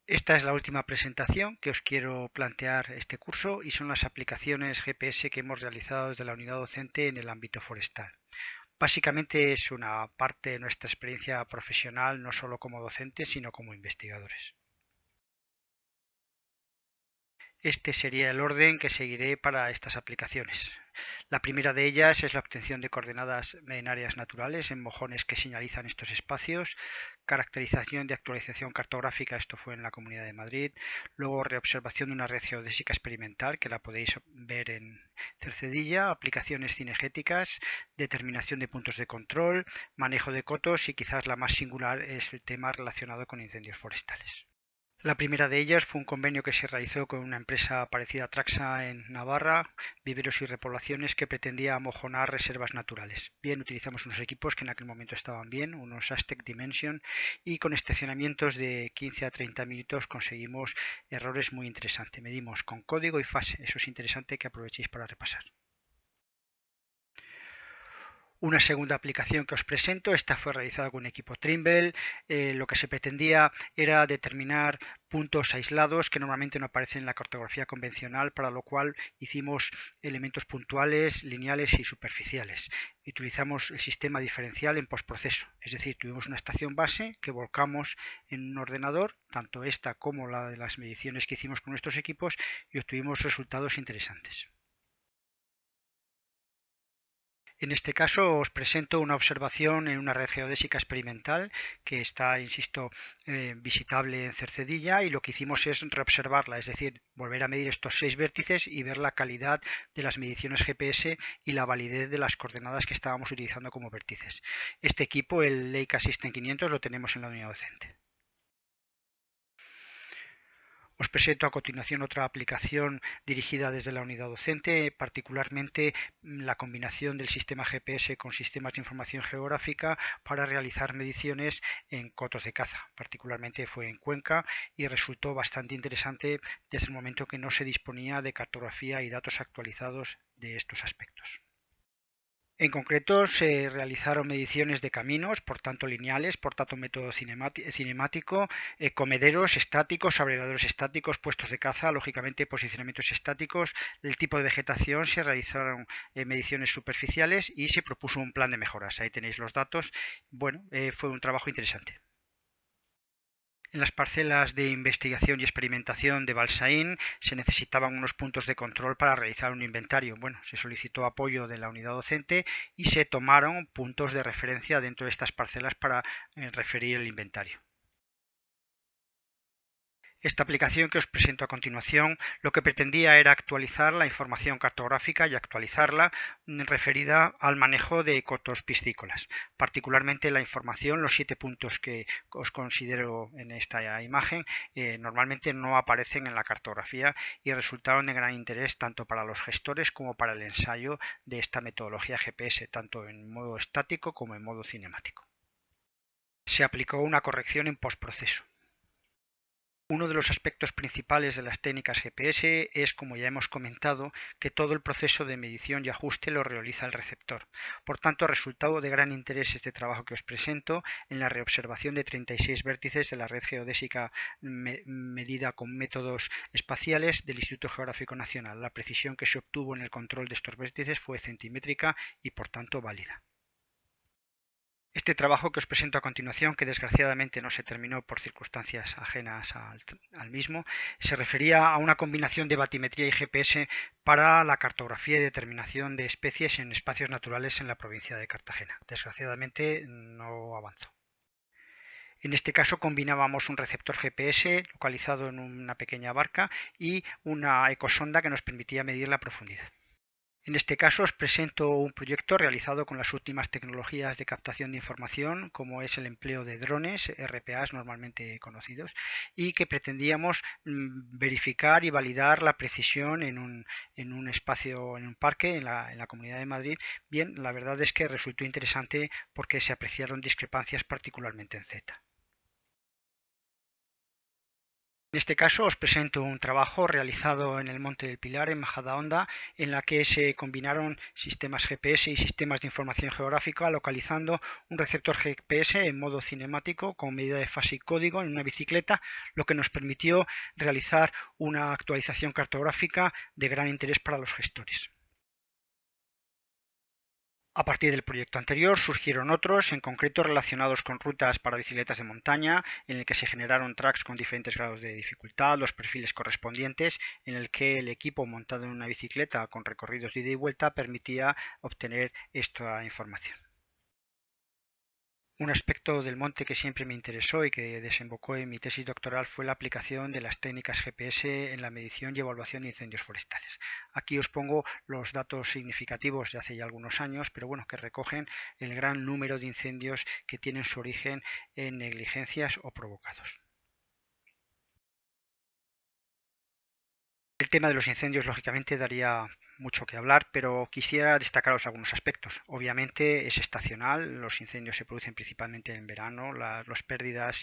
Esta es la última presentación que os quiero plantear este curso y son las aplicaciones GPS que hemos realizado desde la unidad docente en el ámbito forestal. Básicamente es una parte de nuestra experiencia profesional, no solo como docentes, sino como investigadores. Este sería el orden que seguiré para estas aplicaciones. La primera de ellas es la obtención de coordenadas en áreas naturales, en mojones que señalizan estos espacios, caracterización de actualización cartográfica, esto fue en la Comunidad de Madrid, luego reobservación de una red geodésica experimental, que la podéis ver en Cercedilla, aplicaciones cinegéticas, determinación de puntos de control, manejo de cotos y quizás la más singular es el tema relacionado con incendios forestales. La primera de ellas fue un convenio que se realizó con una empresa parecida a Traxa en Navarra, Viveros y Repoblaciones, que pretendía amojonar reservas naturales. Bien, utilizamos unos equipos que en aquel momento estaban bien, unos Aztec Dimension, y con estacionamientos de 15 a 30 minutos conseguimos errores muy interesantes. Medimos con código y fase, eso es interesante que aprovechéis para repasar. Una segunda aplicación que os presento, esta fue realizada con un equipo Trimble. Lo que se pretendía era determinar puntos aislados que normalmente no aparecen en la cartografía convencional, para lo cual hicimos elementos puntuales, lineales y superficiales. Utilizamos el sistema diferencial en postproceso, es decir, tuvimos una estación base que volcamos en un ordenador, tanto esta como la de las mediciones que hicimos con nuestros equipos, y obtuvimos resultados interesantes. En este caso os presento una observación en una red geodésica experimental que está, insisto, visitable en Cercedilla, y lo que hicimos es reobservarla, es decir, volver a medir estos 6 vértices y ver la calidad de las mediciones GPS y la validez de las coordenadas que estábamos utilizando como vértices. Este equipo, el Leica System 500, lo tenemos en la unidad docente. Os presento a continuación otra aplicación dirigida desde la unidad docente, particularmente la combinación del sistema GPS con sistemas de información geográfica para realizar mediciones en cotos de caza. Particularmente fue en Cuenca y resultó bastante interesante desde el momento que no se disponía de cartografía y datos actualizados de estos aspectos. En concreto, se realizaron mediciones de caminos, por tanto lineales, por tanto método cinemático, comederos estáticos, abrevadores estáticos, puestos de caza, lógicamente posicionamientos estáticos, el tipo de vegetación, se realizaron mediciones superficiales y se propuso un plan de mejoras. Ahí tenéis los datos. Bueno, fue un trabajo interesante. En las parcelas de investigación y experimentación de Balsaín se necesitaban unos puntos de control para realizar un inventario. Bueno, se solicitó apoyo de la unidad docente y se tomaron puntos de referencia dentro de estas parcelas para referir el inventario. Esta aplicación que os presento a continuación lo que pretendía era actualizar la información cartográfica y actualizarla referida al manejo de cotos piscícolas. Particularmente la información, los 7 puntos que os considero en esta imagen, normalmente no aparecen en la cartografía y resultaron de gran interés tanto para los gestores como para el ensayo de esta metodología GPS, tanto en modo estático como en modo cinemático. Se aplicó una corrección en postproceso. Uno de los aspectos principales de las técnicas GPS es, como ya hemos comentado, que todo el proceso de medición y ajuste lo realiza el receptor. Por tanto, ha resultado de gran interés este trabajo que os presento en la reobservación de 36 vértices de la red geodésica medida con métodos espaciales del Instituto Geográfico Nacional. La precisión que se obtuvo en el control de estos vértices fue centimétrica y, por tanto, válida. Este trabajo que os presento a continuación, que desgraciadamente no se terminó por circunstancias ajenas al mismo, se refería a una combinación de batimetría y GPS para la cartografía y determinación de especies en espacios naturales en la provincia de Cartagena. Desgraciadamente no avanzó. En este caso combinábamos un receptor GPS localizado en una pequeña barca y una ecosonda que nos permitía medir la profundidad. En este caso os presento un proyecto realizado con las últimas tecnologías de captación de información, como es el empleo de drones, RPAs normalmente conocidos, y que pretendíamos verificar y validar la precisión en un espacio, en un parque, en la Comunidad de Madrid. Bien, la verdad es que resultó interesante porque se apreciaron discrepancias particularmente en Z. En este caso os presento un trabajo realizado en el Monte del Pilar, en Majadahonda, en la que se combinaron sistemas GPS y sistemas de información geográfica, localizando un receptor GPS en modo cinemático con medida de fase y código en una bicicleta, lo que nos permitió realizar una actualización cartográfica de gran interés para los gestores. A partir del proyecto anterior surgieron otros, en concreto relacionados con rutas para bicicletas de montaña, en el que se generaron tracks con diferentes grados de dificultad, los perfiles correspondientes, en el que el equipo montado en una bicicleta con recorridos de ida y vuelta permitía obtener esta información. Un aspecto del monte que siempre me interesó y que desembocó en mi tesis doctoral fue la aplicación de las técnicas GPS en la medición y evaluación de incendios forestales. Aquí os pongo los datos significativos de hace ya algunos años, pero bueno, que recogen el gran número de incendios que tienen su origen en negligencias o provocados. El tema de los incendios, lógicamente, daría mucho que hablar, pero quisiera destacaros algunos aspectos. Obviamente es estacional, los incendios se producen principalmente en verano, las pérdidas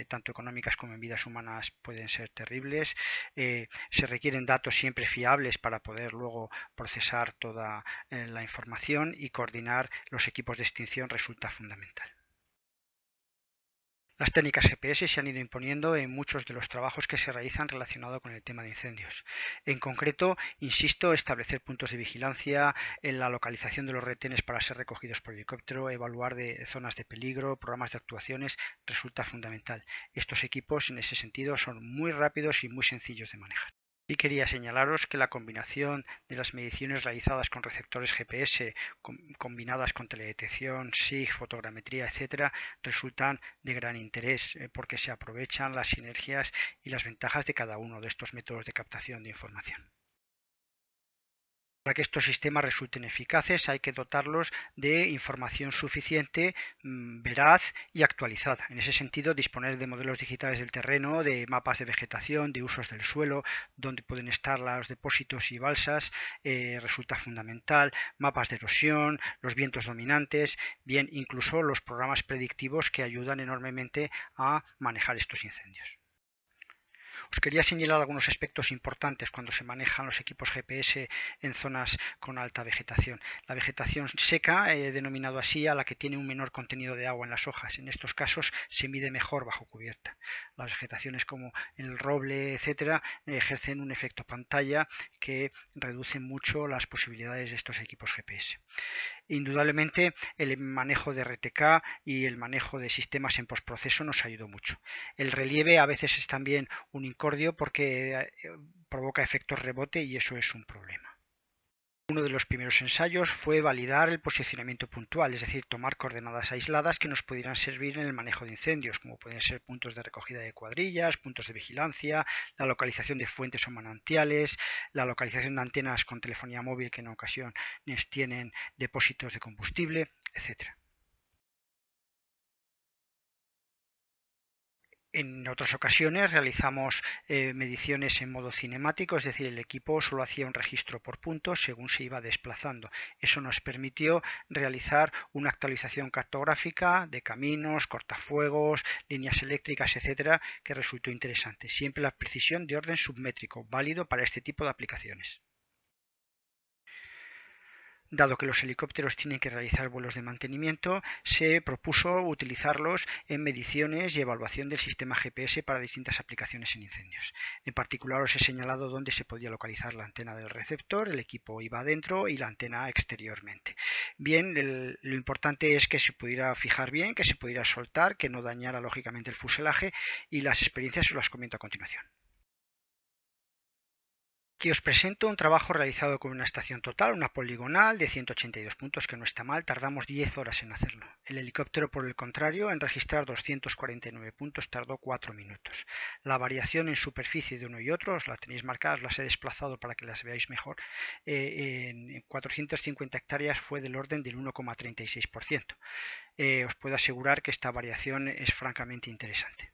tanto económicas como en vidas humanas pueden ser terribles. Se requieren datos siempre fiables para poder luego procesar toda la información, y coordinar los equipos de extinción resulta fundamental. Las técnicas GPS se han ido imponiendo en muchos de los trabajos que se realizan relacionados con el tema de incendios. En concreto, insisto, establecer puntos de vigilancia, en la localización de los retenes para ser recogidos por helicóptero, evaluar de zonas de peligro, programas de actuaciones, resulta fundamental. Estos equipos, en ese sentido, son muy rápidos y muy sencillos de manejar. Y quería señalaros que la combinación de las mediciones realizadas con receptores GPS combinadas con teledetección, SIG, fotogrametría, etcétera, resultan de gran interés porque se aprovechan las sinergias y las ventajas de cada uno de estos métodos de captación de información. Para que estos sistemas resulten eficaces hay que dotarlos de información suficiente, veraz y actualizada. En ese sentido, disponer de modelos digitales del terreno, de mapas de vegetación, de usos del suelo, donde pueden estar los depósitos y balsas, resulta fundamental. Mapas de erosión, los vientos dominantes, bien, incluso los programas predictivos que ayudan enormemente a manejar estos incendios. Os quería señalar algunos aspectos importantes cuando se manejan los equipos GPS en zonas con alta vegetación. La vegetación seca, denominado así, a la que tiene un menor contenido de agua en las hojas. En estos casos se mide mejor bajo cubierta. Las vegetaciones como el roble, etcétera, ejercen un efecto pantalla que reduce mucho las posibilidades de estos equipos GPS. Indudablemente el manejo de RTK y el manejo de sistemas en postproceso nos ayudó mucho. El relieve a veces es también un incordio porque provoca efectos rebote y eso es un problema. Uno de los primeros ensayos fue validar el posicionamiento puntual, es decir, tomar coordenadas aisladas que nos pudieran servir en el manejo de incendios, como pueden ser puntos de recogida de cuadrillas, puntos de vigilancia, la localización de fuentes o manantiales, la localización de antenas con telefonía móvil que en ocasiones tienen depósitos de combustible, etcétera. En otras ocasiones realizamos mediciones en modo cinemático, es decir, el equipo solo hacía un registro por puntos según se iba desplazando. Eso nos permitió realizar una actualización cartográfica de caminos, cortafuegos, líneas eléctricas, etcétera, que resultó interesante. Siempre la precisión de orden submétrico, válido para este tipo de aplicaciones. Dado que los helicópteros tienen que realizar vuelos de mantenimiento, se propuso utilizarlos en mediciones y evaluación del sistema GPS para distintas aplicaciones en incendios. En particular os he señalado dónde se podía localizar la antena del receptor, el equipo iba adentro y la antena exteriormente. Bien, lo importante es que se pudiera fijar bien, que se pudiera soltar, que no dañara lógicamente el fuselaje, y las experiencias os las comento a continuación. Aquí os presento un trabajo realizado con una estación total, una poligonal de 182 puntos, que no está mal, tardamos 10 horas en hacerlo. El helicóptero, por el contrario, en registrar 249 puntos tardó 4 minutos. La variación en superficie de uno y otro, os la tenéis marcadas, las he desplazado para que las veáis mejor, en 450 hectáreas fue del orden del 1,36%. Os puedo asegurar que esta variación es francamente interesante.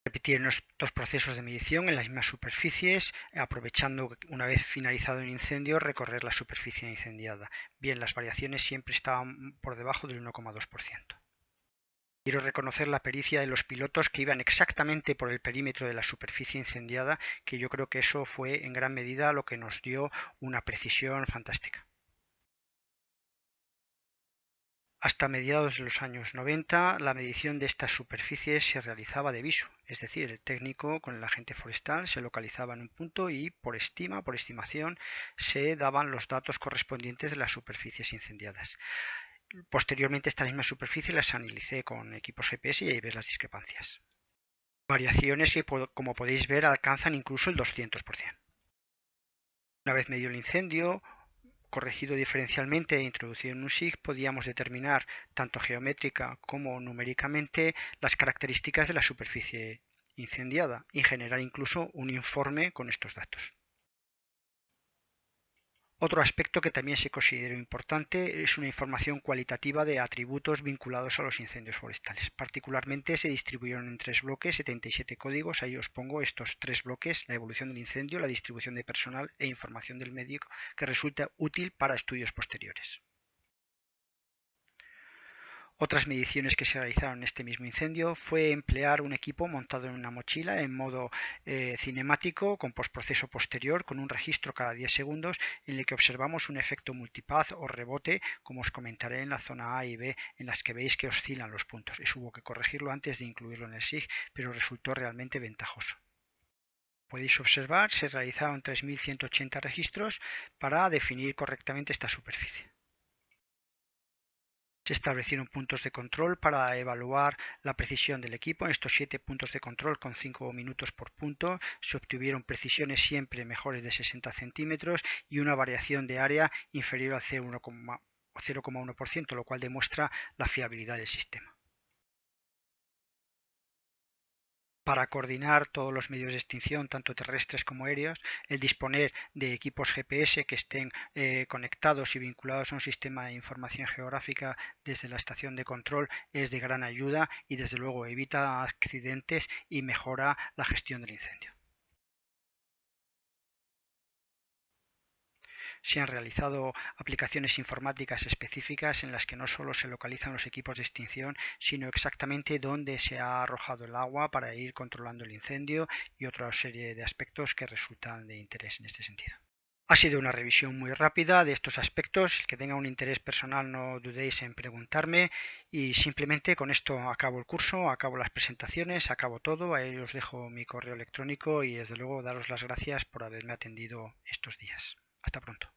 Repetir estos procesos de medición en las mismas superficies, aprovechando una vez finalizado el incendio recorrer la superficie incendiada. Bien, las variaciones siempre estaban por debajo del 1,2%. Quiero reconocer la pericia de los pilotos que iban exactamente por el perímetro de la superficie incendiada, que yo creo que eso fue en gran medida lo que nos dio una precisión fantástica. Hasta mediados de los años 90, la medición de estas superficies se realizaba de visu, es decir, el técnico con el agente forestal se localizaba en un punto y por estimación, se daban los datos correspondientes de las superficies incendiadas. Posteriormente, estas mismas superficies las analicé con equipos GPS y ahí ves las discrepancias. Variaciones que, como podéis ver, alcanzan incluso el 200%. Una vez medido el incendio, corregido diferencialmente e introducido en un SIG, podíamos determinar tanto geométrica como numéricamente las características de la superficie incendiada y generar incluso un informe con estos datos. Otro aspecto que también se consideró importante es una información cualitativa de atributos vinculados a los incendios forestales. Particularmente se distribuyeron en 3 bloques, 77 códigos. Ahí os pongo estos 3 bloques: la evolución del incendio, la distribución de personal e información del medio, que resulta útil para estudios posteriores. Otras mediciones que se realizaron en este mismo incendio fue emplear un equipo montado en una mochila en modo cinemático con postproceso posterior, con un registro cada 10 segundos en el que observamos un efecto multipath o rebote, como os comentaré en la zona A y B, en las que veis que oscilan los puntos. Eso hubo que corregirlo antes de incluirlo en el SIG, pero resultó realmente ventajoso. Podéis observar, se realizaron 3.180 registros para definir correctamente esta superficie. Se establecieron puntos de control para evaluar la precisión del equipo. En estos 7 puntos de control con 5 minutos por punto se obtuvieron precisiones siempre mejores de 60 centímetros y una variación de área inferior al 0,1%, lo cual demuestra la fiabilidad del sistema. Para coordinar todos los medios de extinción, tanto terrestres como aéreos, el disponer de equipos GPS que estén conectados y vinculados a un sistema de información geográfica desde la estación de control es de gran ayuda y desde luego evita accidentes y mejora la gestión del incendio. Se han realizado aplicaciones informáticas específicas en las que no solo se localizan los equipos de extinción, sino exactamente dónde se ha arrojado el agua para ir controlando el incendio y otra serie de aspectos que resultan de interés en este sentido. Ha sido una revisión muy rápida de estos aspectos. El que tenga un interés personal, no dudéis en preguntarme, y simplemente con esto acabo el curso, acabo las presentaciones, acabo todo. Ahí os dejo mi correo electrónico y desde luego daros las gracias por haberme atendido estos días. Hasta pronto.